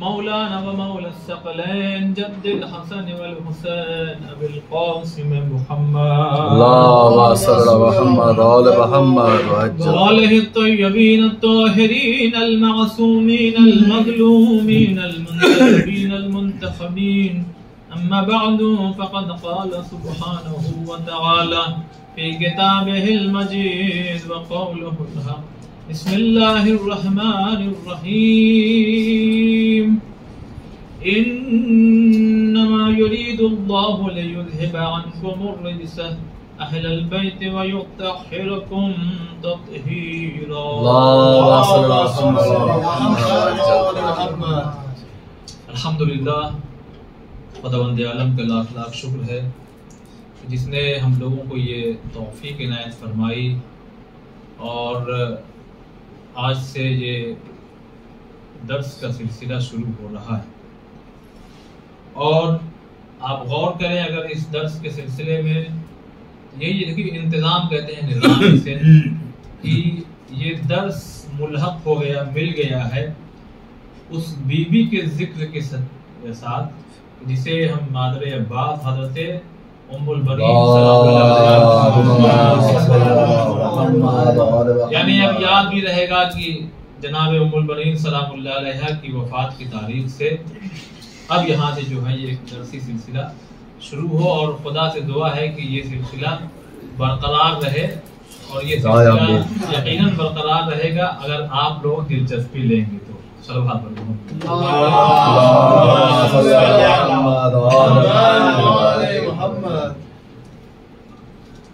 मौलाना व मौला सकलैन जद्दिल हसन वल हुसैन अबिल कासिम मुहम्मद अल्लाहुम्मा सल्ली अला मुहम्मद व आले मुहम्मद व आलिहि तय्यबीन अत-ताहिरीन अल-मअसूमीन अल-मज़लूमीन अल-मुंतखबीन अल-मुंतखबीन अम्मा बअदु फ़क़द क़ाल सुब्हानहु व तआला फ़ी किताबिहिल मजीद व क़ौलुहुल हक़ बिस्मिल्लाहिर्रहमानिर्रहीम इन्नमा युरीदुल्लाहु लियुज़हिबा अन्कुमुर रिजसा अहलल बैत व युत्तहिरकुम तत्हीरा। अल्हम्दुलिल्लाह, खुदावंद आलम का लाख लाख शुक्र है जिसने हम लोगों को ये तौफीक इनायत फरमाई और आज से ये दर्स का सिलसिला शुरू हो रहा है। और आप गौर करें अगर इस दर्स के सिलसिले में यही देखिए इंतज़ाम कहते हैं निज़ाम से कि ये दर्स मुल्हक हो गया, मिल गया है उस बीबी के जिक्र के साथ जिसे हम मादरे अब्बास हज़रत उम्मुल बनीन यानी अब याद भी रहेगा कि जनाब उम्मुल बनीन सलामुल्लाह अलैहा की वफ़ात की तारीख से अब यहाँ से जो है ये एक दरसी सिलसिला शुरू हो और खुदा से दुआ है कि ये सिलसिला बरकरार रहे और ये सिलसिला यकीनन बरकरार रहेगा अगर आप लोग दिलचस्पी लेंगे तो। सलवात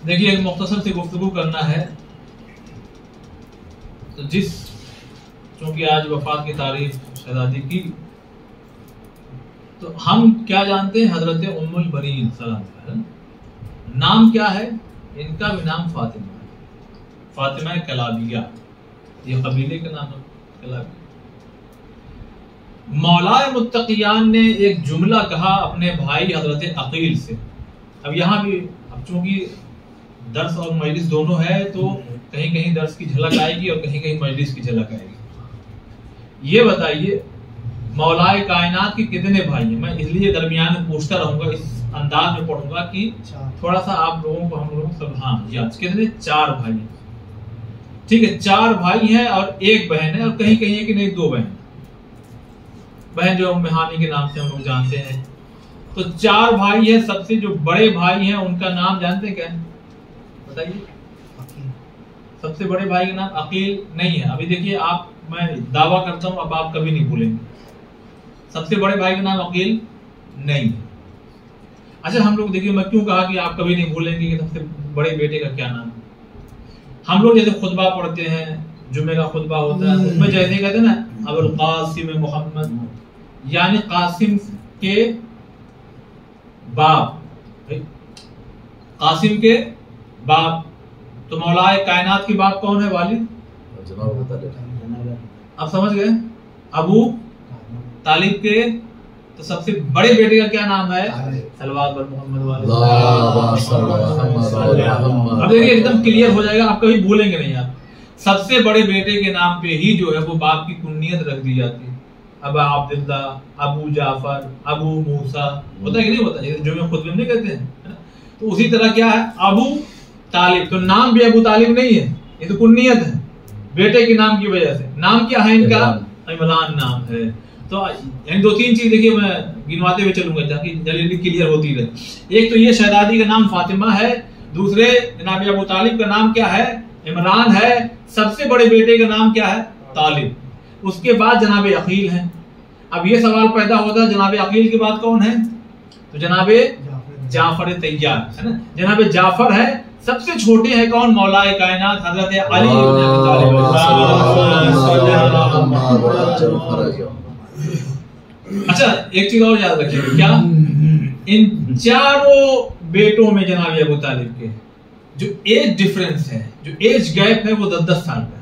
देखिए एक मुख्तसर से गुफ्तगू करना है तो चूंकि आज वफात की तारीख शहजादी की तो हम क्या जानते हैं हजरत उम्मुल बनीन सलाम नाम क्या है इनका भी नाम फातिमा है, फातिमा कलाबिया, ये कबीले का नाम है कलाबिया। मौलाए मुत्तकियान ने एक जुमला कहा अपने भाई हजरत अकील से। अब यहाँ भी अब चूंकि दर्स और मजलिस दोनों है तो कहीं कहीं दर्स की झलक आएगी और कहीं कहीं मजलिस की झलक आएगी। ये बताइए मौलाए कायनात के कितने भाई हैं? मैं इसलिए दरमियान में पूछता रहूंगा, इस अंदाज में पढ़ूंगा कि थोड़ा सा आप लोगों को हम लोगों सब हाँ याद कितने? 4 भाई हैं, ठीक है। 4 भाई हैं और 1 बहन है और कहीं कहीं है कि नहीं 2 बहन जो मेहानी के नाम से हम लोग जानते हैं। तो 4 भाई हैं, सबसे जो बड़े भाई हैं उनका नाम जानते हैं क्या है? बताइए। सबसे बड़े भाई का नाम अकील नहीं है। अभी देखिए आप, मैं दावा करता हूं अब आप कभी नहीं भूलेंगे, सबसे बड़े भाई का नाम अकील नहीं है। अच्छा हम लोग देखिए, मैं क्यों कहा कि आप कभी नहीं भूलेंगे कि सबसे बड़े बेटे का क्या नाम है। हम लोग जैसे खुतबा पढ़ते हैं, जुमे का खुतबा होता है, उसमें जैसे कहते हैं ना अबुल कासिम मोहम्मद, यानी कासिम के बाप, कासिम के बाप। तो मौलाए कायनात के बाप कौन है? वालिद। आप समझ गए? अबू तालिब के। तो सबसे बड़े बेटे का क्या नाम है? सलवात पर मोहम्मद वाले। अब देखिए एकदम क्लियर हो जाएगा, आप कभी भूलेंगे नहीं। आप सबसे बड़े बेटे के नाम पे ही जो है वो बाप की कुन्नियत रख दी जाती है। अबा अब्दुल्ला, अबू जाफर, अबू मूसा, होता है कि नहीं होता? जो में खुद में नहीं कहते हैं। तो उसी तरह क्या है अबू तालिब, तो नाम भी अबू तालिब नहीं है, ये तो कुन्नियत है बेटे के नाम की वजह से। नाम क्या है इनका? इमरान नाम है। तो यानी 2-3 चीज देखिए मैं गिनवाते हुए चलूंगा ताकि जल्दी क्लियर होती रहे। एक तो ये शहजादी का नाम फातिमा है, दूसरे जनाब अबू तालिब का नाम क्या है? इमरान है। सबसे बड़े बेटे का नाम क्या है? तालिब। उसके बाद जनाब अकील है। अब ये सवाल पैदा होता है जनाब अकील के बाद कौन है? तो जनाब जाफर तैयार है ना। जनाब जाफर है। सबसे छोटे हैं कौन? मौलाए कायनात हजरत अली इब्न अबी तालिब। अच्छा एक चीज और याद रखिएगा, क्या इन चारों बेटों में जनाब अबू तालिब के जो एज डिफरेंस है, जो एज गैप है, वो 10-10 साल का।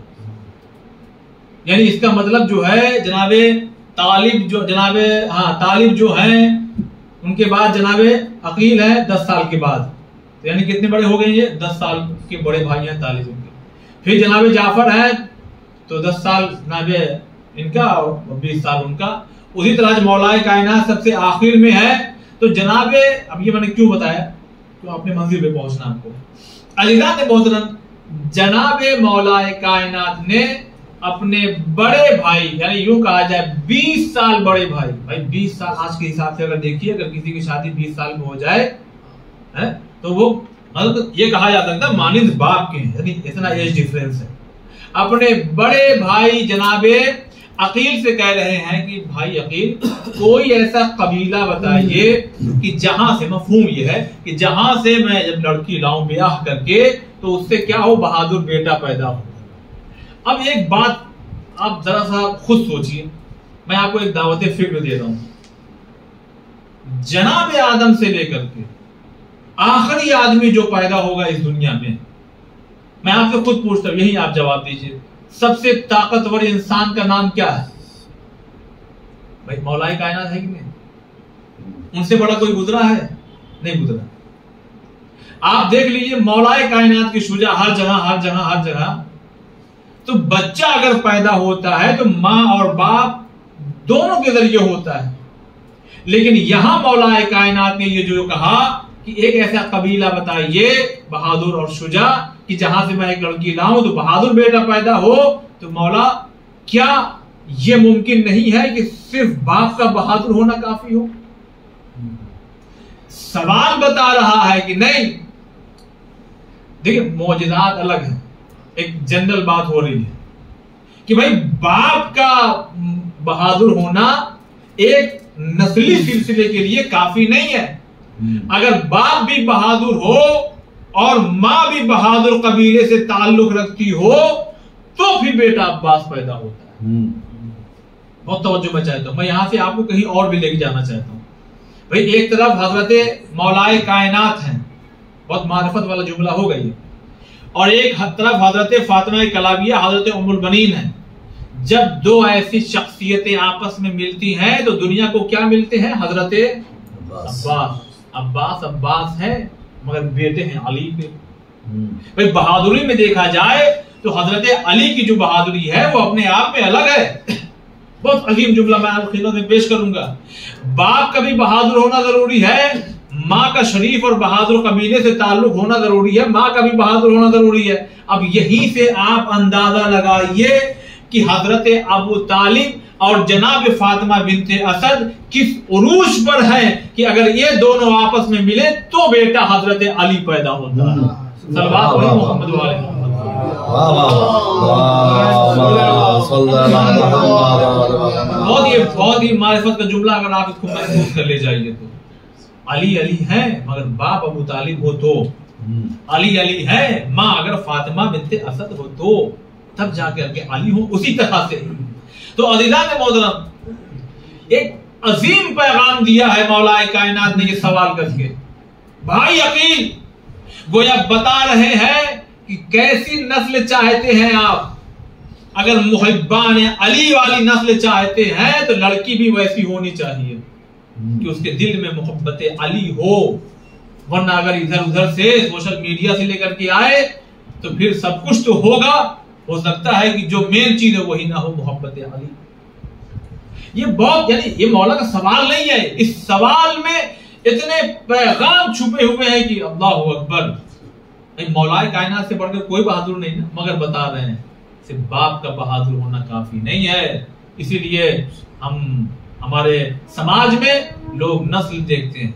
यानी इसका मतलब जो है जनाबे तालिब जो तालिब जो हैं उनके बाद जनाबे अकील है 10 साल के बाद। तो यानी कितने बड़े हो गए ये? 10 साल के बड़े भाई हैं तालिब उनके। फिर जनाबे जाफर है तो 10 साल जनाबे इनका और 20 साल उनका। उसी तरह मौलाए कायनात सबसे आखिर में है। तो जनाबे, अब ये मैंने क्यों बताया, तो अपने मंजिल पे पहुंचना आपको। अज़ीज़ान मोहतरम, जनाबे मौलाए कायनात ने अपने बड़े भाई, यानी यूं कहा जाए 20 साल बड़े भाई, 20 साल आज के हिसाब से अगर देखिए, अगर किसी की शादी 20 साल में हो जाए है तो वो मतलब ये कहा जा सकता है मानिंद बाप के, यानी इतना एज डिफरेंस है। अपने बड़े भाई जनाबे अकील से कह रहे हैं कि भाई अकील, कोई ऐसा कबीला बताइए कि जहां से, मफहूम ये है कि जहां से मैं जब लड़की लाऊं ब्याह करके तो उससे क्या हो, बहादुर बेटा पैदा हो। अब एक बात आप जरा सा खुद सोचिए, मैं आपको एक दावत फिक्र दे रहा हूं। जनाबे आदम से लेकर के आखिरी आदमी जो पैदा होगा इस दुनिया में, मैं आपसे खुद पूछता हूं, यही आप जवाब दीजिए, सबसे ताकतवर इंसान का नाम क्या है? भाई मौलाए कायनात है कि नहीं? उनसे बड़ा कोई गुजरा है? नहीं गुजरा। आप देख लीजिए मौलाए कायनात की शुजा हर जगह हर जगह हर जगह। तो बच्चा अगर पैदा होता है तो मां और बाप दोनों के जरिए होता है, लेकिन यहां मौलाए कायनात ने ये जो कहा कि एक ऐसा कबीला बताइए बहादुर और शुजा कि जहां से मैं एक लड़की लाऊं तो बहादुर बेटा पैदा हो। तो मौला, क्या यह मुमकिन नहीं है कि सिर्फ बाप का बहादुर होना काफी हो? सवाल बता रहा है कि नहीं। देखिए मौजूदात अलग है, एक जनरल बात हो रही है कि भाई बाप का बहादुर होना एक नस्ली सिलसिले के लिए काफी नहीं है। अगर बाप भी बहादुर हो और मां भी बहादुर कबीले से ताल्लुक रखती हो तो फिर बेटा अब्बास पैदा होता है। बहुत तवज्जो मैं चाहता हूं, मैं यहां से आपको कहीं और भी लेके जाना चाहता हूं। भाई एक तरफ हजरत मौलाए कायनात हैं, बहुत मारिफत वाला जुमला हो गई है, और एक तरफ हजरत फातिमा कलाबिया हजरत उम्मुल बनीन है। जब दो ऐसी शख्सियतें आपस में मिलती हैं तो दुनिया को क्या मिलते हैं? हजरत अब्बास। अब्बास अब्बास है मगर बेटे हैं अली के। भाई बहादुरी में देखा जाए तो हजरत अली की जो बहादुरी है वो अपने आप में अलग है। बहुत अजीम जुमला मैं आपकी खिदमत में पेश करूंगा। बाप का भी बहादुर होना जरूरी है, माँ का शरीफ और बहादुर कबीले से ताल्लुक होना जरूरी है, माँ का भी बहादुर होना जरूरी है। अब यहीं से आप अंदाजा लगाइए कि हजरत अबू तालिब और जनाब फातिमा बिनते असद किस उरूज पर है कि अगर ये दोनों आपस में मिले तो बेटा हजरत अली पैदा होता है। सल्लल्लाहु अलैहि मोहम्मद वाले बहुत ही मारिफत का जुमला अगर आप इसको महसूस कर ले जाइए तो अली अली है मगर बाप अबू तालिब हो तो, अली अली है माँ अगर फातिमा बिनते असद हो तो, तब जाकर के अली हो। उसी तरह से तो अज़ीज़ान मोहतरम एक अजीम पैगाम दिया है मौलाए कायनात ने ये सवाल करके। भाई अकील गोया बता रहे हैं कि कैसी नस्ल चाहते हैं आप। अगर मुहिब्बान अली वाली नस्ल चाहते हैं तो लड़की भी वैसी होनी चाहिए कि उसके दिल में मोहब्बत अली हो, वरना अगर इधर उधर से सोशल मीडिया से लेकर के आए तो फिर सब कुछ तो होगा, हो सकता है कि जो मेन चीज है वही ना हो, मोहब्बत अली। ये बहुत, यानी ये मौला का सवाल नहीं है, इस सवाल में इतने पैगाम छुपे हुए हैं कि अल्लाह अकबर। मौलाए कायनात से बढ़कर कोई बहादुर नहीं ना, मगर बता रहे हैं सिर्फ बाप का बहादुर होना काफी नहीं है। इसीलिए हमारे समाज में लोग नस्ल देखते हैं,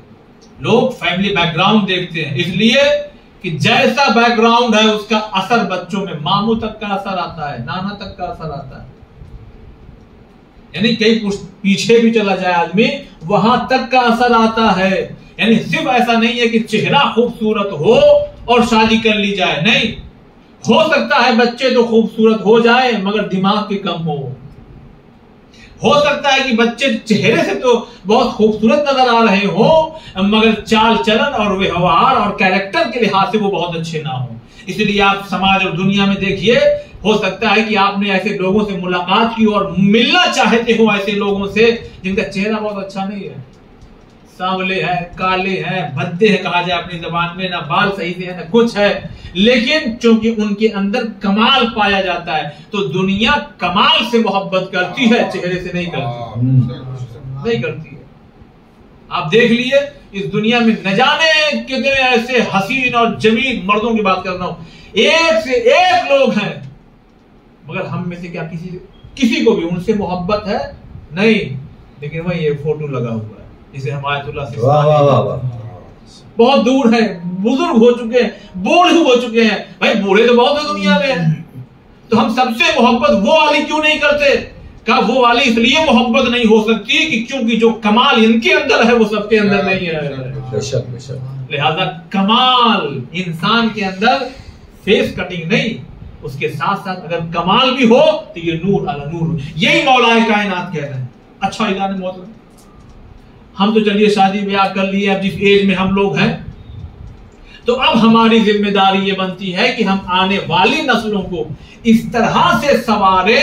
लोग फैमिली बैकग्राउंड देखते हैं, इसलिए कि जैसा बैकग्राउंड है उसका असर बच्चों में, मामू तक का असर आता है, नाना तक का असर आता है। यानी कई पीछे भी चला जाए आदमी वहां तक का असर आता है। यानी सिर्फ ऐसा नहीं है कि चेहरा खूबसूरत हो और शादी कर ली जाए, नहीं, हो सकता है बच्चे तो खूबसूरत हो जाए मगर दिमाग की कम हो सकता है कि बच्चे चेहरे से तो बहुत खूबसूरत नजर आ रहे हो मगर चाल चलन और व्यवहार और कैरेक्टर के लिहाज से वो बहुत अच्छे ना हो। इसलिए आप समाज और दुनिया में देखिए, हो सकता है कि आपने ऐसे लोगों से मुलाकात की और मिलना चाहते हो ऐसे लोगों से जिनका चेहरा बहुत अच्छा नहीं है, सांवले हैं, काले हैं, भद्दे हैं कहा जाए अपनी जबान में, ना बाल सही से है ना कुछ है, लेकिन चूंकि उनके अंदर कमाल पाया जाता है तो दुनिया कमाल से मोहब्बत करती है, चेहरे से नहीं करती है। आप देख लिए इस दुनिया में न जाने कितने ऐसे हसीन और जमील मर्दों की बात कर रहा हूं, एक से एक लोग हैं, मगर हम में से क्या किसी को भी उनसे मोहब्बत है नहीं। लेकिन वही ये फोटो लगा हुआ है, जिसे हम आयतुल्लाह से बहुत दूर है, बुजुर्ग हो चुके हैं, बूढ़े हो चुके हैं। भाई बूढ़े तो बहुत है दुनिया में, तो हम सबसे मोहब्बत वो वाली क्यों नहीं करते? का वो वाली इसलिए मोहब्बत नहीं हो सकती कि क्योंकि जो कमाल इनके अंदर है वो सबके अंदर नहीं है। लिहाजा कमाल इंसान के अंदर फेस कटिंग नहीं, उसके साथ साथ अगर कमाल भी हो तो ये नूर अला नूर। यही मौलाए कायनात कह रहे हैं। अच्छा इलान मोहतरम, हम तो चलिए शादी ब्याह कर लिए, अब जिस एज में हम लोग हैं तो अब हमारी जिम्मेदारी ये बनती है कि हम आने वाली नस्लों को इस तरह से संवारे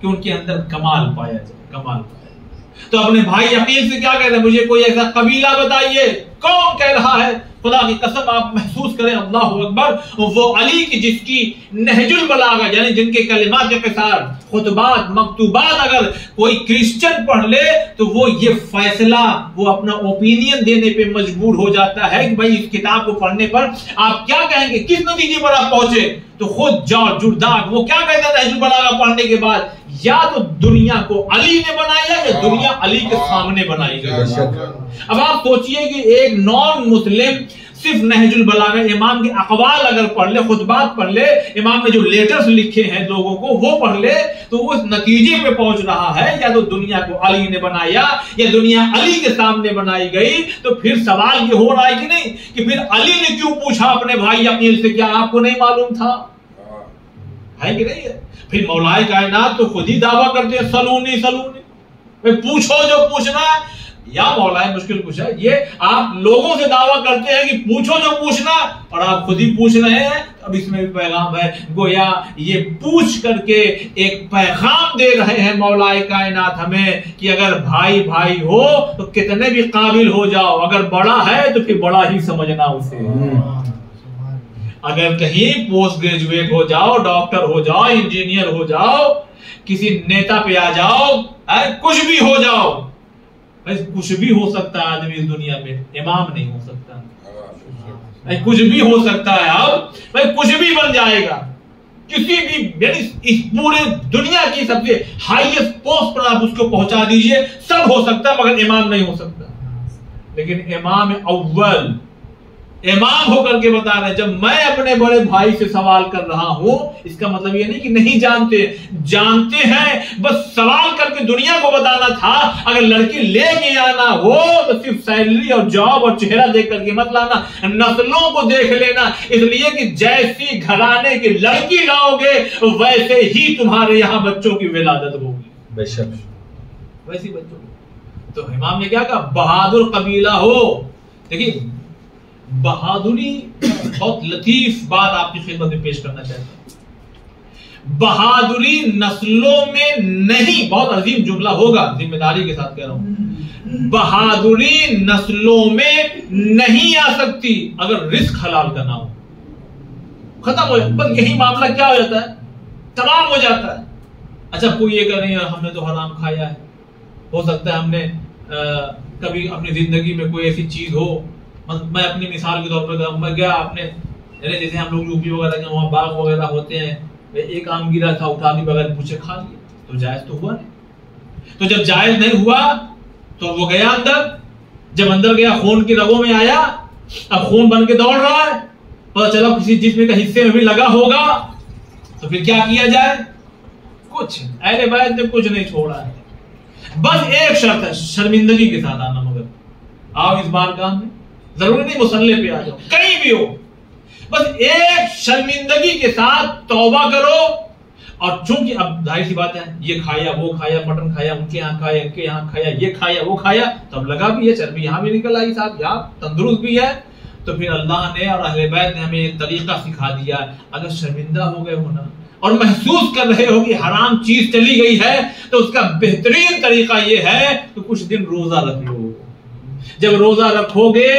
कि उनके अंदर कमाल पाया जाए, तो अपने भाई अकील से क्या कहते हैं, मुझे कोई ऐसा कबीला बताइए। कौन कह रहा है? खुदा की कसम आप महसूस करें, अल्लाह अकबर, वो अली की जिसकी नहजुल बलागा यानी जिनके कलिमात क़िसार, खुतबात, मकतूबात अगर कोई क्रिश्चियन पढ़ ले तो वो ये फैसला, वो अपना ओपिनियन देने पे मजबूर हो जाता है कि भाई इस किताब को पढ़ने पर आप क्या कहेंगे, किस नतीजे पर आप पहुंचे। तो खुद जाओ जुर्दाग वो क्या कहता है नहजुल बलागा पढ़ने के बाद, या तो दुनिया को अली ने बनाया या दुनिया अली के सामने बनाई गई। अब आप सोचिए कि एक नॉन मुस्लिम सिर्फ नहजुल बलागा इमाम के अकवाल अगर पढ़ ले, खुतबात पढ़ ले, इमाम ने जो लेटर्स लिखे हैं लोगों को वो पढ़ ले, तो वो इस नतीजे पे पहुंच रहा है या तो दुनिया को अली ने बनाया या दुनिया अली के सामने बनाई गई। तो फिर सवाल ये हो रहा है कि नहीं कि फिर अली ने क्यों पूछा अपने भाई अकील से, क्या आपको नहीं मालूम था? है कि नहीं है? फिर मौलाए कायनात तो खुद ही दावा करते हैं सलूनी सलूनी, पूछो जो पूछना है। या मौलाए मुश्किल कुछ है, ये आप लोगों से दावा करते हैं कि पूछो जो पूछना और आप खुद ही पूछ रहे हैं। अब इसमें भी पैगाम है, गोया ये पूछ करके एक पैगाम दे रहे हैं मौलाए कायनात हमें कि अगर भाई भाई हो तो कितने भी काबिल हो जाओ, अगर बड़ा है तो फिर बड़ा ही समझना उसे। अगर कहीं पोस्ट ग्रेजुएट हो जाओ, डॉक्टर हो जाओ, इंजीनियर हो जाओ, किसी नेता पे आ जाओ, कुछ भी हो जाओ, कुछ भी हो सकता है आदमी इस दुनिया में, इमाम नहीं हो सकता। कुछ भी हो सकता है, अब भाई कुछ भी बन जाएगा, किसी भी यानी इस पूरे दुनिया की सबसे हाईएस्ट पोस्ट पर आप उसको पहुंचा दीजिए, सब हो सकता है मगर इमाम नहीं हो सकता। लेकिन इमाम अव्वल इमाम होकर के बता रहे हैं, जब मैं अपने बड़े भाई से सवाल कर रहा हूं, इसका मतलब ये नहीं कि नहीं जानते हैं, बस सवाल करके दुनिया को बताना था। अगर लड़की लेके आना हो तो सिर्फ सैलरी और जॉब और चेहरा देख करके मत लाना, नस्लों को देख लेना, इसलिए कि जैसी घराने की लड़की लाओगे वैसे ही तुम्हारे यहां बच्चों की विलादत होगी, बेशक वैसी बच्चों। तो इमाम ने क्या कहा, बहादुर कबीला हो। देखिए बहादुरी, बहुत लतीफ बात आपकी खिदमत में पेश करना चाहता हूं। बहादुरी नस्लों में नहीं, बहुत अजीम जुमला होगा, जिम्मेदारी के साथ कह रहा हूं, बहादुरी नस्लों में नहीं आ सकती अगर रिस्क हलाल का ना हो। खत्म हो जाता, बस यही मामला क्या हो जाता है, तमाम हो जाता है। अच्छा कोई ये कह रही है हमने तो हराम खाया है, हो सकता है हमने कभी अपनी जिंदगी में कोई ऐसी चीज हो, मैं अपनी मिसाल के तौर पर मैं गया आपने जैसे हम लोग यूपी वगैरह के वहाँ बाग वगैरह होते हैं, एक आम गिरा था, उठा के बगैर पूछे खा लिया, तो जायज तो हुआ नहीं। तो जब जायज नहीं हुआ तो वो गया अंदर, जब अंदर गया खून की रगों में आया, अब खून बन के दौड़ रहा है, पता चला किसी जिस्म का हिस्से में भी लगा होगा, तो फिर क्या किया जाए? कुछ अहले बैत ने कुछ नहीं छोड़ा है, बस एक शर्त है, शर्मिंदगी के साथ आना। मगर आओ इस बार काम में, जरूरी नहीं मुसल्ले पे आ जाओ, कहीं भी हो, बस एक शर्मिंदगी के साथ तौबा करो। और चूंकि अब जाहिर सी बात है, ये खाया वो खाया, मटन खाया, उनके यहाँ खाया, इनके यहाँ खाया, ये खाया वो खाया, तो अब लगा भी है, चर्बी यहाँ भी निकल आई साहब, यहाँ तंदुरुस्त भी है। तो फिर अल्लाह ने और अहले बैत ने हमें एक तरीका सिखा दिया, अगर शर्मिंदा हो गए हो ना और महसूस कर रहे हो कि हराम चीज चली गई है, तो उसका बेहतरीन तरीका यह है कि कुछ दिन रोजा रख लो। जब रोजा रखोगे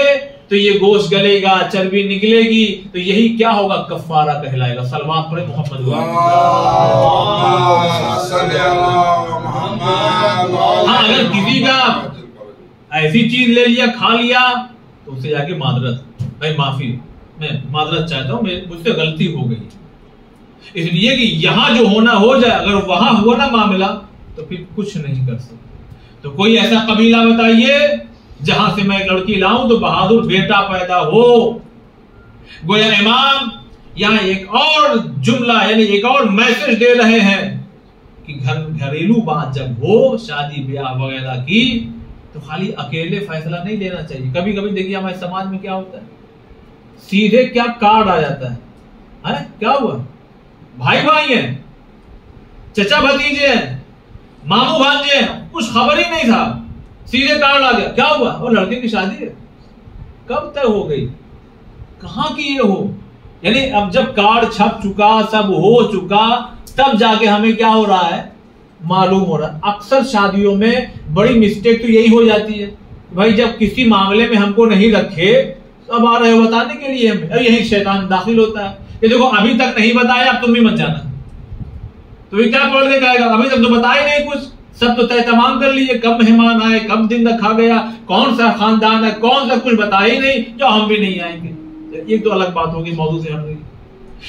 तो ये गोश्त गलेगा, चर्बी निकलेगी, तो यही क्या होगा, कफारा कहलाएगा। सलवात पढ़े मोहम्मद। हाँ, अगर किसी का ऐसी चीज ले लिया, खा लिया, तो उससे जाके मादरत, भाई माफी, मैं मादरत चाहता हूं, मुझसे गलती हो गई, इसलिए कि यहां जो होना हो जाए, अगर वहां हुआ ना मामला तो फिर कुछ नहीं कर सकते। तो कोई ऐसा कबीला बताइए जहां से मैं एक लड़की लाऊं तो बहादुर बेटा पैदा हो। गोया इमाम यहां एक और जुमला यानी एक और मैसेज दे रहे हैं कि घरेलू बात जब हो, शादी ब्याह वगैरह की, तो खाली अकेले फैसला नहीं लेना चाहिए। कभी कभी देखिए हमारे समाज में क्या होता है, सीधे क्या कार्ड आ जाता है, क्या हुआ, भाई भाई हैं, चचा भतीजे हैं, मामू भांजे हैं, कुछ खबर ही नहीं था, सीधे कार्ड आ गया, क्या हुआ, और लड़के की शादी है, कब तक हो गई, कहां की ये हो। यानी अब जब कार्ड छप चुका, सब हो चुका, तब जाके हमें क्या हो रहा है, मालूम हो रहा है। अक्सर शादियों में बड़ी मिस्टेक तो यही हो जाती है, भाई जब किसी मामले में हमको नहीं रखे तो अब आ रहे हो बताने के लिए हमें, अब यही शैतान दाखिल होता है कि देखो अभी तक नहीं बताया, अब तुम भी मत जाना। तो ये क्या पढ़ के कहेगा, अभी तक तो बताया नहीं कुछ, सब तो तय तमाम कर लिए, कब मेहमान आए, कब दिन रखा गया, कौन सा खानदान है, कौन सा, कुछ बताया ही नहीं, जो हम भी नहीं आएंगे। ये तो अलग बात होगी, मौजूद से हट गई।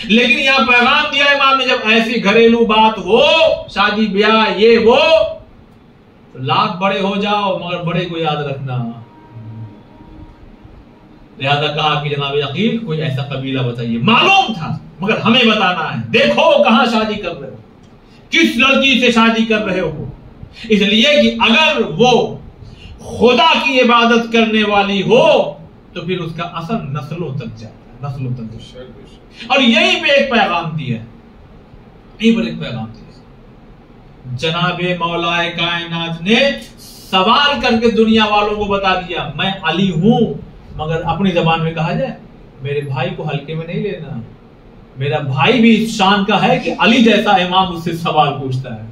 लेकिन यहां पैगाम दिया इमाम ने, जब ऐसी घरेलू बात हो, शादी ब्याह ये वो, तो लाख बड़े हो जाओ मगर बड़े को याद रखना। लिहाजा कहा कि जनाब अकील कोई ऐसा कबीला बताइए, मालूम था मगर हमें बताना है, देखो कहां शादी कर रहे हो, किस लड़की से शादी कर रहे हो, इसलिए कि अगर वो खुदा की इबादत करने वाली हो तो फिर उसका असर नस्लों तक जाता है, नस्लों तक। और यही पे एक पैगाम दिया है, यही पर एक पैगाम दिया, जनाबे मौलाए कायनात ने सवाल करके दुनिया वालों को बता दिया, मैं अली हूं, मगर अपनी जबान में कहा जाए मेरे भाई को हल्के में नहीं लेना, मेरा भाई भी इस शान का है कि अली जैसा इमाम उससे सवाल पूछता है।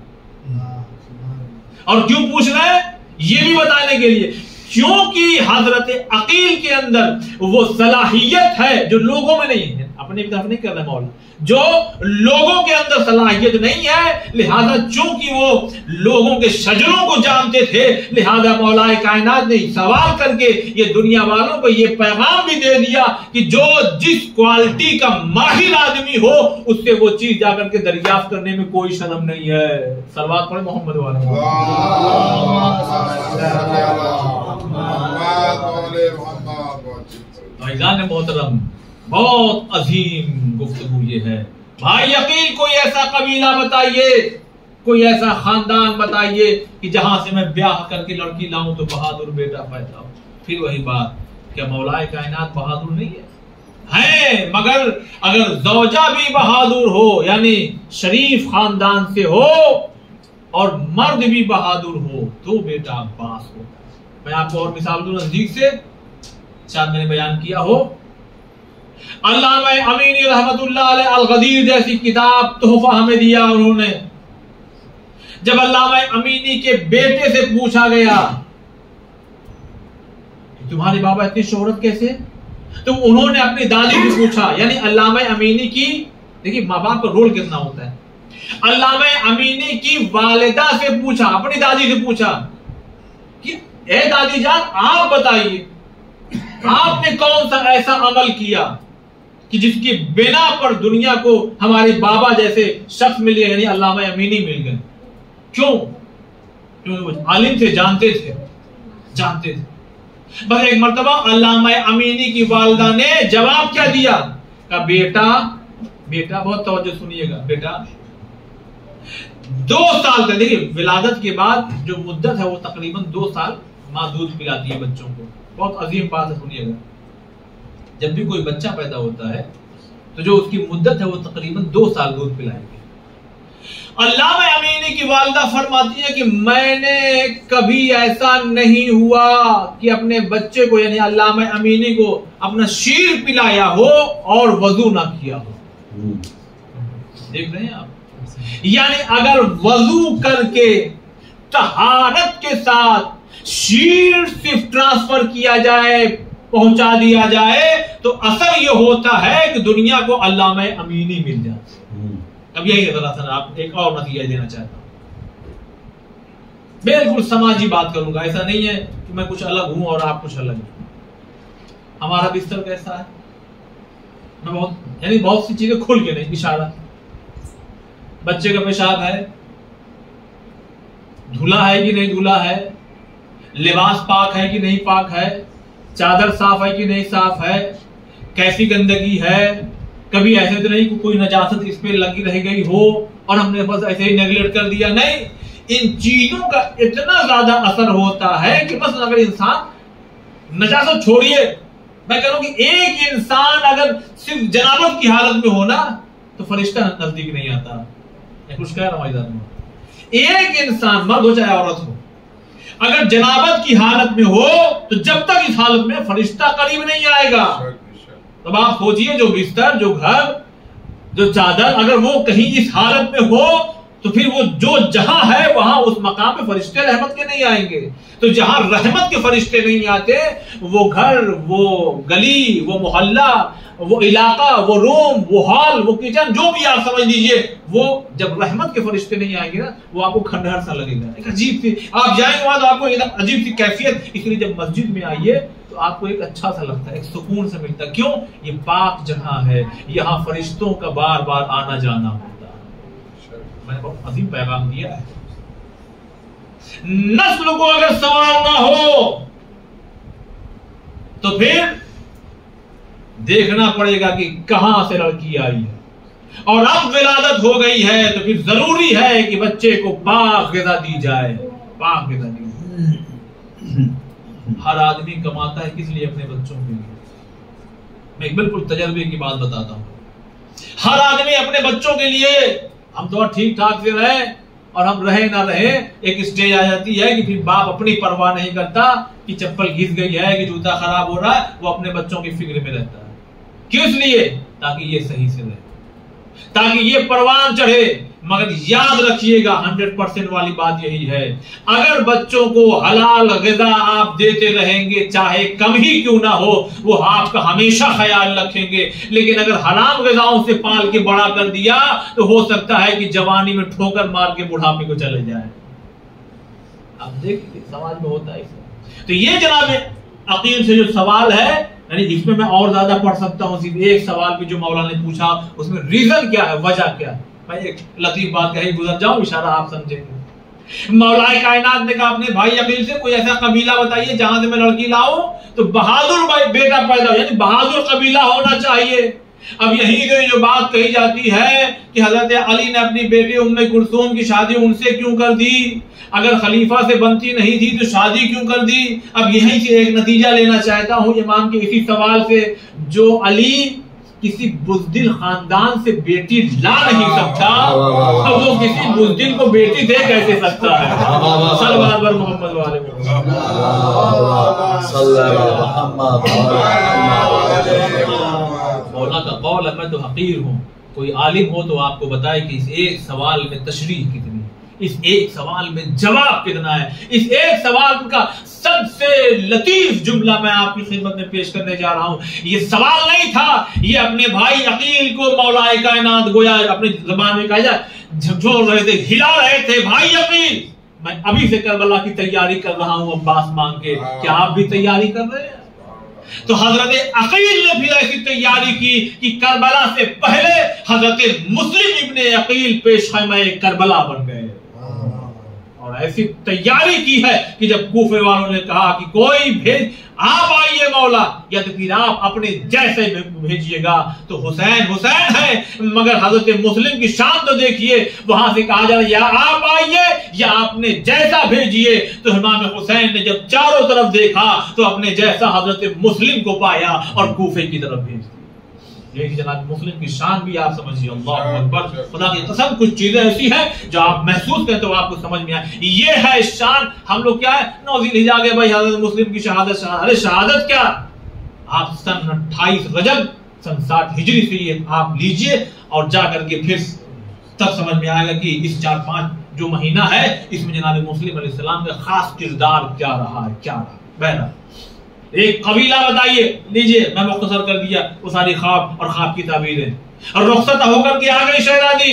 और क्यों पूछ रहे हैं, ये भी बताने के लिए, क्योंकि हजरत अकील के अंदर वो सलाहियत है जो लोगों में नहीं है। अपने तरफ नहीं कर रहे मौला, जो लोगों के अंदर सलाहियत नहीं है, लिहाजा चूंकि वो लोगों के शजरों को जानते थे, लिहाजा मौलाए कायनात ने सवाल करके ये दुनिया वालों को ये पैगाम भी दे दिया कि जो जिस क्वालिटी का माहिर आदमी हो उससे वो चीज जाकर के दरियाफ्त करने में कोई शर्म नहीं है। सलवात पढ़े मोहम्मद वाले। भाईजान मोहतरम, बहुत अजीम गुफ्तगू ये है। भाई अकील कोई ऐसा कबीला बताइए, कोई ऐसा खानदान बताइए कि जहां से मैं ब्याह करके लड़की लाऊं तो बहादुर बेटा पैदा हो। फिर वही बात, क्या मौलाए कायनात बहादुर नहीं है? मगर अगर जौजा भी बहादुर हो, यानी शरीफ खानदान से हो, और मर्द भी बहादुर हो, तो बेटा अब्बास होता है। मैं आपको और मिसाल दूं नजदीक से, शायद मैंने बयान किया हो, अल्लामा अमीनी रहमतुल्लाह अलैह अल-गदीर जैसी किताब तोहफा हमें दिया उन्होंने। जब अल्लामा अमीनी के बेटे से पूछा गया तुम्हारे बाबा इतनी शोहरत कैसे, तो उन्होंने अपनी दादी से पूछा, यानी अल्लामा अमीनी की, देखिए माँ बाप का रोल कितना होता है, अल्लामा अमीनी की वालिदा से पूछा, अपनी दादी से पूछा कि ए दादी जान आप बताइए आपने कौन सा ऐसा अमल किया कि जिसकी बिना पर दुनिया को हमारे बाबा जैसे शख्स मिल गए, यानी अल्लामा अमीनी मिल गए। क्यों? क्योंकि आलिम थे, जानते थे। बस एक मर्तबा अल्लामा अमीनी की वालिदा ने जवाब क्या दिया, का बेटा बहुत तवज्जो सुनिएगा, बेटा 2 साल तक, देखिए विलादत के बाद जो मुद्दत है वो तकरीबन 2 साल माँ दूध पिलाती है बच्चों को। बहुत अजीम बात है, सुनिएगा। जब भी कोई बच्चा पैदा होता है तो जो उसकी मुद्दत है वो तकरीबन 2 साल दूध पिलाएंगे। अल्लामा अमीनी की वालिदा फरमाती है कि मैंने कभी ऐसा नहीं हुआ कि अपने बच्चे को, यानी अल्लामा अमीनी को, अपना शीर पिलाया हो और वजू ना किया हो। देख रहे हैं आप, यानी अगर वजू करके तहारत के साथ शीर सिर्फ ट्रांसफर किया जाए पहुंचा दिया जाए तो असर यह होता है कि दुनिया को अल्लामा अमीनी मिल जाती। अब यही दरअसल आप एक और नतीजा देना चाहता हूं, बिल्कुल समाजी बात करूंगा, ऐसा नहीं है कि मैं कुछ अलग हूं और आप कुछ अलग हैं। हमारा बिस्तर कैसा है, मैं बहुत सी चीजें खुल के नहीं, इशारा, बच्चे का पेशाब है, धुला है कि नहीं धुला है, लिबास पाक है कि नहीं पाक है, चादर साफ है कि नहीं साफ है, कैसी गंदगी है, कभी ऐसे तो नहीं कि कोई नजासत इस पे लगी रह गई हो और हमने बस ऐसे ही नेगलेक्ट कर दिया, नहीं, इन चीजों का इतना ज्यादा असर होता है कि बस अगर इंसान नजासत छोड़िए, मैं कह रहा हूं कि एक इंसान अगर सिर्फ जनाबत की हालत में हो ना तो फरिश्ता नजदीक नहीं आता। मैं कुछ कह रहा हूं, एक इंसान मर्द हो चाहे औरत हो, अगर जनाबत की हालत में हो तो जब तक इस हालत में फरिश्ता करीब नहीं आएगा। तब आप सोचिए जो बिस्तर, जो घर, जो चादर, अगर वो कहीं इस हालत में हो तो फिर वो जो जहां है वहां उस मकाम पे फरिश्ते रहमत के नहीं आएंगे। तो जहां रहमत के फरिश्ते नहीं आते, वो घर, वो गली, वो मोहल्ला, वो इलाका, वो रूम, वो हॉल, वो किचन, जो भी आप समझ लीजिए, वो जब रहमत के फरिश्ते नहीं आएंगे ना, वो आपको खंडहर सा लगेगा, एक अजीब सी, आप जाएंगे वहां तो आपको एकदम अजीब सी कैफियत। इसलिए जब मस्जिद में आइए तो आपको एक अच्छा सा लगता है, एक सुकून से मिलता है। क्यों? ये पाक जहां है, यहाँ फरिश्तों का बार बार आना जाना होता है। मैंने बहुत अजीब पैगाम दिया है। नस्ल को अगर सवाल ना हो तो फिर देखना पड़ेगा कि कहां से लड़की आई है, और अब विलादत हो गई है तो फिर जरूरी है कि बच्चे को पाक ग़िज़ा दी जाए, पाक ग़िज़ा दी जाए। हर आदमी कमाता है किस लिए? अपने बच्चों के लिए। मैं एक बिल्कुल तजर्बे की बात बताता हूं, हर आदमी अपने बच्चों के लिए, हम तो ठीक ठाक से रहे और हम रहे ना रहे, एक स्टेज आ जाती है कि फिर बाप अपनी परवाह नहीं करता कि चप्पल घिस गई है, कि जूता खराब हो रहा है, वो अपने बच्चों की फिक्र में रहता है। किस लिए? ताकि ये सही से रहे, ताकि ये परवान चढ़े। मगर याद रखिएगा 100% वाली बात यही है, अगर बच्चों को हलाल ग़िज़ा आप देते रहेंगे, चाहे कम ही क्यों ना हो, वो आपका हमेशा ख्याल रखेंगे। लेकिन अगर हराम ग़िज़ाओं से पाल के बड़ा कर दिया तो हो सकता है कि जवानी में ठोकर मार के बुढ़ापे को चले जाए। आप देखिए समाज में होता है। तो ये जनाब अकील से जो सवाल है, यानी इसमें मैं और ज्यादा पढ़ सकता हूं, सिर्फ एक सवाल भी जो मौला ने पूछा उसमें रीजन क्या है, वजह क्या है। मैं एक लतीफ बात कही गुजर जाऊं, इशारा आप समझेंगे। मौलाए कायनात ने कहा अपने भाई अकील से, कोई ऐसा कबीला बताइए जहां से मैं लड़की लाऊं तो बहादुर बेटा पैदा हो, यानी बहादुर कबीला होना चाहिए। अब यही जो बात कही जाती है कि हजरत अली ने अपनी बेटी उम्मे कुलसूम की शादी उनसे क्यों कर दी, अगर खलीफा से बनती नहीं थी तो शादी क्यों कर दी। अब यहीं से एक नतीजा लेना चाहता हूं इमाम के इसी सवाल से, जो अली किसी बुज़दिल खानदान से बेटी ला नहीं सकता तो वो किसी बुज़दिल को बेटी दे कैसे सकता है। सल्लल्लाहु अलैहि मोहम्मद वाले मौला का कौल है, मैं तो हकीर हूं, कोई आलिम हो तो आपको बताए कि इस एक सवाल में तशरीह कितनी, इस एक सवाल में जवाब कितना है। इस एक सवाल का सबसे लतीफ जुमला मैं आपकी खिदमत में पेश करने जा रहा हूं। ये सवाल नहीं था, ये अपने भाई अकील को मौलाए कायनात गोया अपनी ज़बान में कहा जाए झकझोर रहे थे, हिला रहे थे, भाई अकील मैं अभी से करबला की तैयारी कर रहा हूं अब्बास मांग के, क्या आप भी तैयारी कर रहे हैं? तो हजरत अकील ने भी ऐसी तैयारी की कि करबला से पहले हजरत मुस्लिम इब्ने अकील पेशखैमे करबला बन गए। और ऐसी तैयारी की है कि जब कूफे वालों ने कहा कि कोई भेज, आप आइए मौला, या तो फिर आप अपने जैसे भेजिएगा, तो हुसैन हुसैन है, मगर हजरत मुस्लिम की शान तो देखिए, वहां से कहा जा रहा है या आप आइए या आपने जैसा भेजिए। तो इमाम हुसैन ने जब चारों तरफ देखा तो अपने जैसा हजरत मुस्लिम को पाया और कूफे की तरफ भेज दिया। यही जनाब मुस्लिम की शान भी आप समझिए। अल्लाहु अकबर, खुदा की कसम कुछ चीजें ऐसी हैं जो आप महसूस करें तो आपको समझ में आए। ये है शान। हम लोग क्या है नौज़ील जाके भाई हजरत मुस्लिम की शहादत, अरे शहादत क्या, आप सन 28 रजब सन 60 हिजरी से ये आप लीजिए और जा करके फिर तब समझ में आएगा कि इस 4-5 जो महीना है इसमें जनाब मुस्लिम अलैहिस्सलाम का खास किरदार क्या रहा है, क्या रहा। बहरहाल एक कबीला बताइए, लीजिए मैं मुख्तसर कर दिया वो सारी ख्वाब और ख्वाब की ताबीरें, और रुखसत होकर के आ गई शहजादी,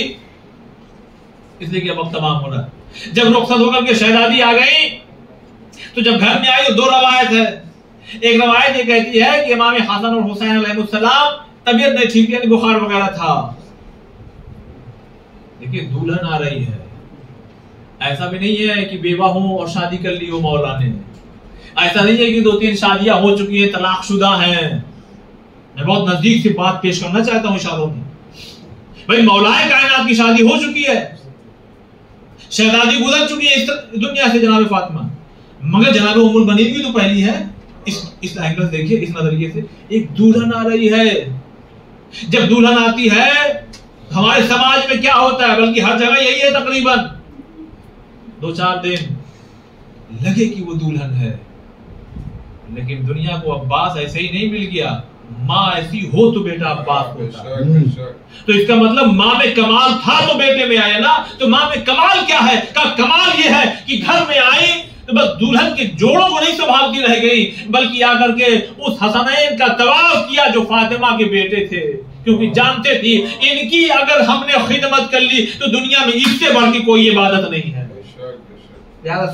इसलिए कि अब तमाम हो रहा है। जब रुखसत होकर के शहजादी आ गई तो जब घर में आई तो दो रवायत है। एक रवायत ये कहती है कि इमाम हसन और हुसैन अलैहिस्सलाम तबीयत नहीं ठीक थी, बुखार वगैरह था। देखिए दुल्हन आ रही है, ऐसा भी नहीं है कि बेवा हो और शादी कर ली हो मौला ने, ऐसा नहीं है कि 2-3 शादियां हो चुकी है, तलाकशुदा हैं। मैं बहुत नजदीक से बात पेश करना चाहता हूं इशारों में। भाई मौलाए कायनात की शादी हो चुकी है, शहजादी गुजर चुकी है इस दुनिया से जनाब फातिमा, मगर जनाब उम्मुल बनीन की तो पहली है। इस एंगल देखिए, इस नजरिए से एक दुल्हन आ रही है। जब दुल्हन आती है हमारे समाज में क्या होता है, बल्कि हर जगह यही है तकरीबन, 2-4 दिन लगे कि वो दुल्हन है। लेकिन दुनिया को अब्बास ऐसे ही नहीं मिल गया, माँ ऐसी हो तो बेटा अब्बास होता। तो इसका मतलब माँ में कमाल था तो बेटे में आया ना। तो माँ में कमाल क्या है? कमाल ये है कि घर में आई तो बस दुल्हन के जोड़ों को नहीं संभालती रह गई, बल्कि आकर के उस हसनैन का तवाफ किया जो फातिमा के बेटे थे, क्योंकि जानते थी इनकी अगर हमने खिदमत कर ली तो दुनिया में इससे बढ़ के कोई इबादत नहीं है।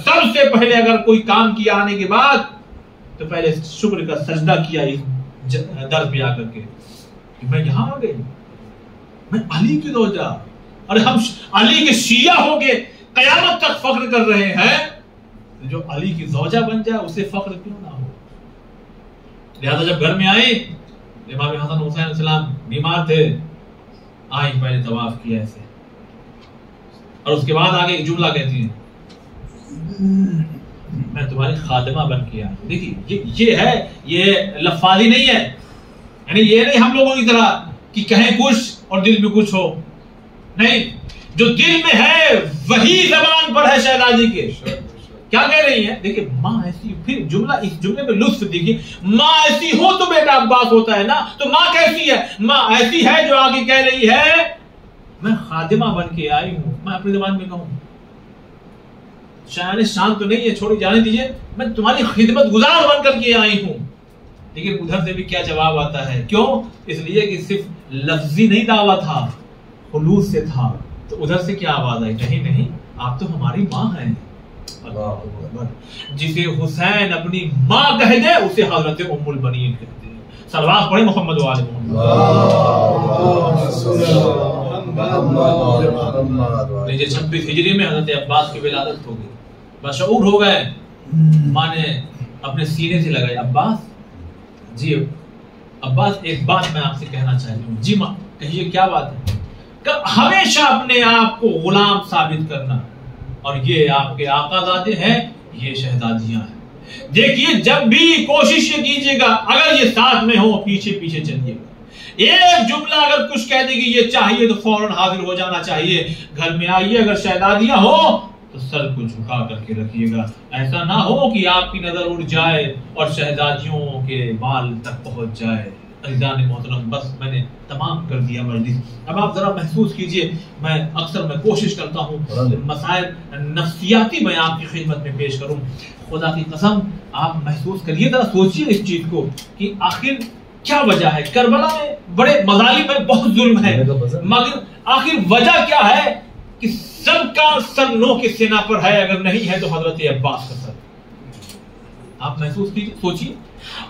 सबसे पहले अगर कोई काम किया आने के बाद तो पहले शुक्र का सजदा किया इस दर पे आकर के कि मैं यहां आ गई, मैं अली की रोजा, और हम अली के शिया हो गए कयामत तक फख्र कर रहे हैं, तो जो अली की जोजा बन जाए उसे फख्र क्यों ना हो। लिहाजा जब घर में आए, इमाम हसन हुसैन सलाम बीमार थे, आई पहले तवाफ किया ऐसे, और उसके बाद आगे एक जुमला कहती है मैं तुम्हारी खादिमा बन के आई। देखिए ये है, ये लफाजी नहीं है, यानी ये नहीं हम लोगों की तरह कि कहें कुछ और दिल में कुछ हो, नहीं, जो दिल में है वही जबान पर है शहजादी के। क्या कह रही है? देखिए माँ ऐसी, फिर जुमला, इस जुमले में लुत्फ देखिए, माँ ऐसी हो तो बेटा अब्बास होता है ना। तो माँ कैसी है? माँ ऐसी है जो आगे कह रही है मैं खादिमा बन के आई हूं। मैं अपनी जबान में कहूं, शायद शान तो नहीं है, छोड़ी जाने दीजिए, मैं तुम्हारी खिदमत गुजार बन करके आई हूं। लेकिन उधर से भी क्या जवाब आता है? क्यों? इसलिए कि सिर्फ लफ्जी नहीं दावा था, खुलूस से था। तो उधर से क्या आवाज आई? नहीं नहीं, आप तो हमारी माँ हैं। जिसे हुसैन अपनी माँ कह दे उसे हजरत उम्मुल बनीन कहते हैं। सलवात पढ़े मोहम्मद वाले मोहम्मद। 26 हिजरी में हजरत अब्बास की विलादत हो गई, बशऊर हो गए। माँ ने अपने सीने से लगाई, अब्बास जी, अब्बास एक बात मैं आपसे कहना चाहती हूँ। जी माँ कहिए, क्या बात है? हमेशा अपने आप को गुलाम साबित करना, और ये आपके आकाज़ादे हैं, ये शहजादियां हैं। देखिए जब भी कोशिश ये कीजिएगा, अगर ये साथ में हो पीछे पीछे चलिएगा। एक जुमला अगर कुछ कह देगी ये चाहिए तो फौरन हाजिर हो जाना चाहिए। घर में आइए, अगर शहजादियां हो तो सर को झुका करके रखिएगा। ऐसा ना हो कि आपकी नजर उड़ जाए और शहजादियों के बाल तक पहुंच जाए। अज़ीज़ान मोहतरम, बस मैंने तमाम कर दिया मजलिस। अब आप जरा महसूस कीजिए, मैं कोशिश करता हूँ मसाइल नफ्सियाती मैं आपकी खिदमत में पेश करूँ। खुदा की कसम आप महसूस करिए, जरा सोचिए इस चीज को कि आखिर क्या वजह है। करबला में बड़े मजालिम है, बहुत जुल्म है, मगर आखिर वजह क्या है कि सबका सर नो की सेना पर है, अगर नहीं है तो हजरत अब्बास का सर। आप महसूस कीजिए, सोचिए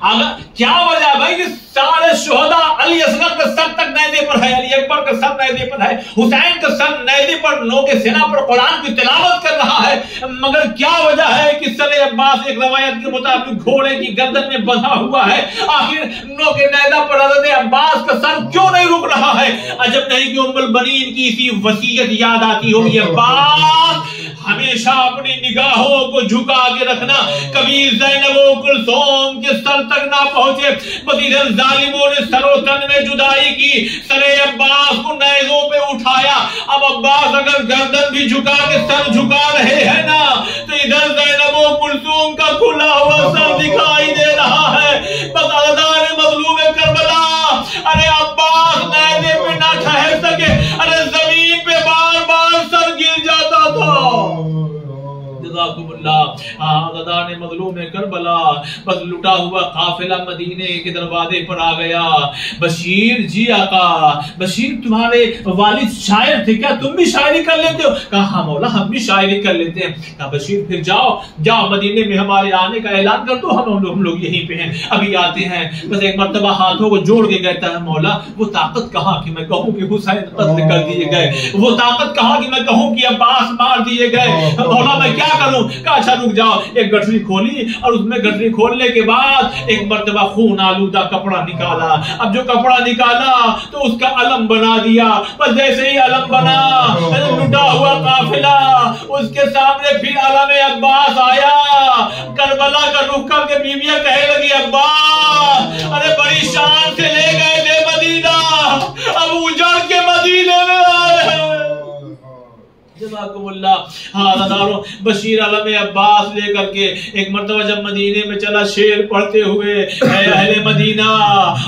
अगर क्या वजह है भाई कि सारे शुहदा अली असगर का सर तक नैदे पर है, अली अकबर का सर नैदे पर है, हुसैन का सर नैदे पर नो के सेना पर कुरान की तिलावत कर रहा है, मगर क्या वजह है कि सर अब्बास एक रवायत के मुताबिक घोड़े की गर्दन में बंधा हुआ है। आखिर नो के नैदा पर हजरत अब्बास का सर क्यों नहीं रुक रहा है? अजब नहीं कि उम्मुल बनीन की इसी वसीयत याद आती होगी, अब्बास हमेशा अपनी निगाहों को झुका के रखना, कभी ज़ैनब व कुलसूम के सर तक ना पहुंचे। बस इधर जालिमों ने सरोतन में जुदाई की, सरे अब्बास को नेज़ों पे उठाया। अब अब्बास अगर गर्दन भी झुका के सर झुका रहे हैं ना, तो इधर ज़ैनब व कुलसूम का खुला हुआ सर दिखाई दे रहा है। बस अज़ान मज़लूम करबला, अरे अब्बास नेज़े पे ना ठहर सके, अरे जमीन पे बार बार सर गिर जाता था। अदादार ने मजलूम करबला, बस लुटा हुआ काफिला मदीने के दरवाजे पर आ गया। बशीर जी आका, बशीर तुम्हारे वालिद शायर थे क्या, तुम भी शायरी कर लेते हो? कहा हाँ मौला हम भी शायरी कर लेते हैं। कहा बशीर फिर जाओ जाओ मदीने में हमारे आने का ऐलान कर दो, हम लोग यहीं पे हैं, अभी आते हैं। बस एक मर्तबा हाथों को जोड़ के कहता है मौला वो ताकत कहाँ कि मैं कहूँ कि हुसैन कत्ल कर दिए गए, वो ताकत कहाँ कि मैं कहूँ कि अब्बास मार दिए गए, मौला मैं क्या करूं? कहा अच्छा रुक जाओ। एक गठरी खोली और उसमें गठरी खोलने के बाद एक मर्तबा खून आलूदा कपड़ा निकाला। अब जो कपड़ा निकाला तो उसका अलम बना दिया। बस जैसे ही अलम बना, लुटा हुआ काफिला, उसके सामने फिर अलम अब्बास आया। करबला का रुख करके बीवियां कहने लगी अब्बास अरे बड़ी शान से ले गए थे मदीना, अब उजड़ के मदीने में आ रहे हैं। बशीर अलम अब्बास लेकर के एक मर्तबा जब मदीने में चला, शेर पढ़ते हुए अहले मदीना,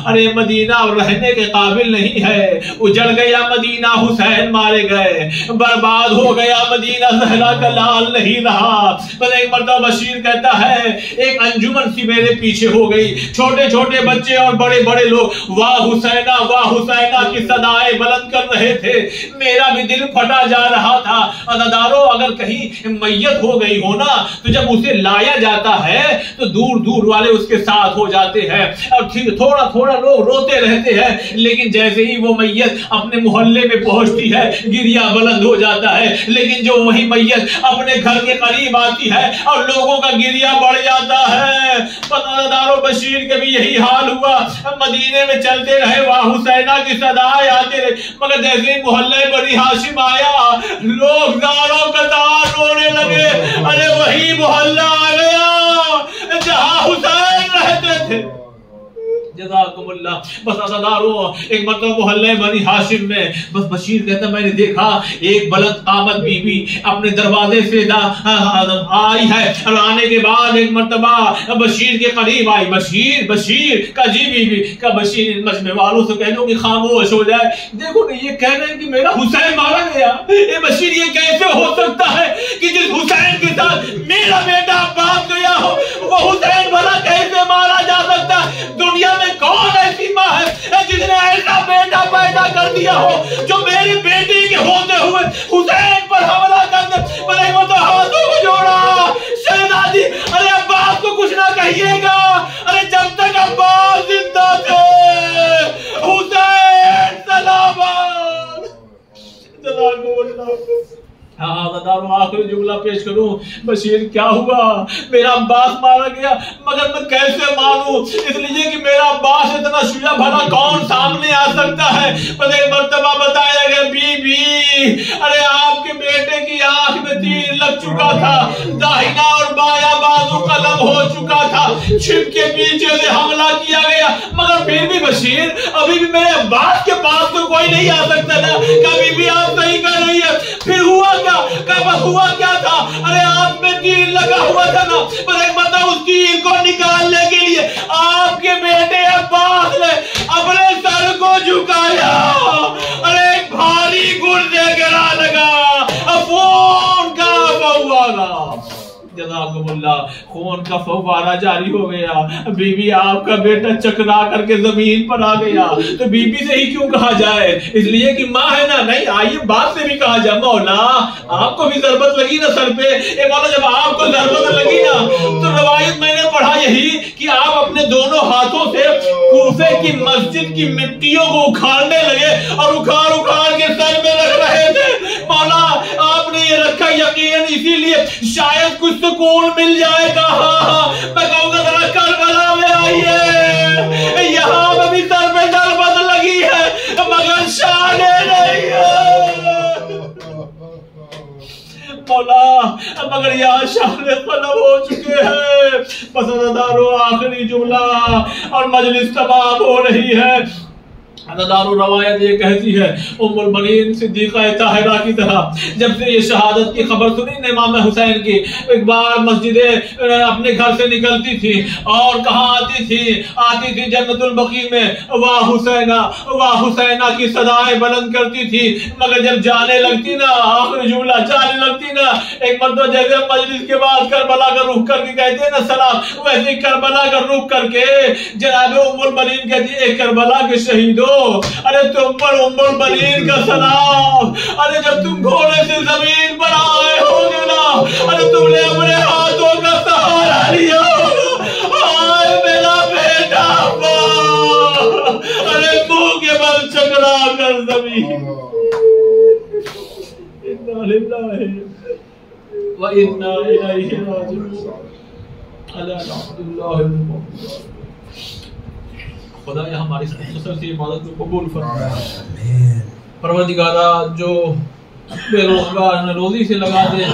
अरे मदीना रहने के काबिल नहीं है, उजड़ गया मदीना, हुसैन मारे गए, बर्बाद हो गया मदीना, ज़हरा का लाल नहीं रहा। बस एक मर्तबा बशीर कहता है एक अंजुमन सी मेरे पीछे हो गई, छोटे छोटे बच्चे और बड़े बड़े लोग वाह हुसैना की सदाएं बुलंद कर रहे थे। मेरा भी दिल फटा जा रहा था। अदादारों अगर कहीं मैयत हो गई हो ना तो जब उसे लाया जाता है तो दूर दूर वाले उसके साथ हो जाते हैं और थोड़ा थोड़ा लोग रोते रहते हैं, लेकिन जैसे ही वो मैयत अपने मोहल्ले में पहुंचती है गिरिया बुलंद हो जाता है। लेकिन जो वही मैयत अपने घर के करीब आती है और लोगों का गिरिया बढ़ जाता है। अदादारों बशीर के भी यही हाल हुआ। मदीने में चलते रहे, वाह हुसैना की सदाएं आते रहे, मगर जैसे ही मोहल्ले बनी हाशिम आया लोग दारों कतार रोने लगे। अरे वही मोहल्ला आ गया जहां हुसैन रहते थे। जज़ाकुमुल्लाह। बस अज़ादारों एक मतलब मोहल्ले बनी हाशिम में बस बशीर कहता मैंने देखा एक बुलंद कामत बीबी अपने दरवाजे से आई है और आने के बाद एक मर्तबा बशीर के करीब आई। बशीर का जी बीबी का बशीर मजमे वालों से कह दो कि खामोश हो जाए, देखो ना ये कह रहे हैं कि मेरा हुसैन मारा गया। ये बशीर ये कैसे हो सकता है कि जिस हुसैन के साथ मेरा बेटा अब्बास गया हो वो हुसैन भला कैसे मारा जा सकता है? दुनिया में कौन ऐसी माँ है जिसने ऐसा बेटा पैदा कर दिया हो जो मेरी बेटी के होते हुए हुसैन पर हमला कर दे? पर वो तो हाथों को जोड़ा शहजादी, अरे अब्बास को कुछ ना कहिएगा, अरे जब तक अब्बास जिंदा थे हुसैन सलामत। आखिरी जुमला पेश करूं, बशीर क्या हुआ? मेरा अब्बास मारा गया, मगर मैं कैसे मानूं? इसलिए कि मेरा अब्बास इतना शुजा भला कौन सामने आ सकता है? पर एक मर्तबा बताया गया बीबी अरे आपके बेटे की आंख में तीर लग चुका था, दाहिना और बाया बाजू कलम हो चुका था, छिप के पीछे से हमला किया गया, मगर फिर भी बशीर अभी भी मेरे अब्बास के पास तो कोई नहीं आ सकता था। कभी भी आप सही कर रही है। फिर हुआ हुआ क्या था? अरे आप में तीर लगा हुआ था ना, पर एक मतलब उस तीर को निकालने के लिए आपके बेटे अब्बास ने अपने सर को झुकाया, अरे एक भारी गुर्दे गिरा लगा, खून का फव्वारा, जज़ाकुमुल्लाह, खून का फव्वारा जारी हो गया। बीबी आपका बेटा चकरा करके जमीन पर आ गया। तो बीबी से ही क्यों कहा जाए? इसलिए कि माँ है ना। नहीं आइए बाप से भी कहा जाए मौला आपको भी जरूरत लगी ना सर पे। ए मौला जब आपको जरूरत लगी ना तो रवायत मैंने पढ़ा यही कि आप अपने दोनों हाथों से कूफे की मस्जिद की मिट्टियों को उखाड़ने लगे और उखाड़ के सर में रख रहे थे। मौला आपने ये रखा यकीन इसीलिए शायद कुछ सुकून मिल जाएगा। मैं कहूँगा जरा करबला में आइए, यहाँ पे भी सर पे दरबद लगी है मगर शाने नहीं है मौला, मगर यहाँ शाने कलम हो चुके हैं। पसंदारों आखिरी जुमला और मजलिस तमाम हो रही है। अदादारो रवायत ये कहती है उम्मुल बनीन सिद्दीक़ा ताहिरा की तरह जब से ये शहादत की खबर सुनी न इमाम हुसैन की, एक बार मस्जिद अपने घर से निकलती थी और कहाँ आती थी जन्नतुल बकी में वाह हुसैना की सदाएं बुलंद करती थी। मगर जब जाने लगती ना, आखिरी जुमला जाने लगती ना, एक मर्तबा जैसे मजलिस के बाद करबला का रुख करके कहते हैं ना सलाम, वैसे ही करबला का रुख करके जनाब उम्मुल बनीन कहती है करबला के शहीदों, अरे तुम पर उम्मुल बनीन का सलाम। अरे जब तुम घोड़े से जमीन पर आए होगे ना, अरे तुमने अपने हाथों का सहारा लिया, हाय मेरा बेटा, अरे मुंह के बल चकरा कर जमीन। इन्ना लिल्लाहि व इन्ना इलैहि राजिऊन। अल्हम्दुलिल्लाह। खुदा हमारी मुख्तसर सी इबादत को कबूल फरमाए। परवरदिगारा जो बेरोजगार रोजी से लगा दे,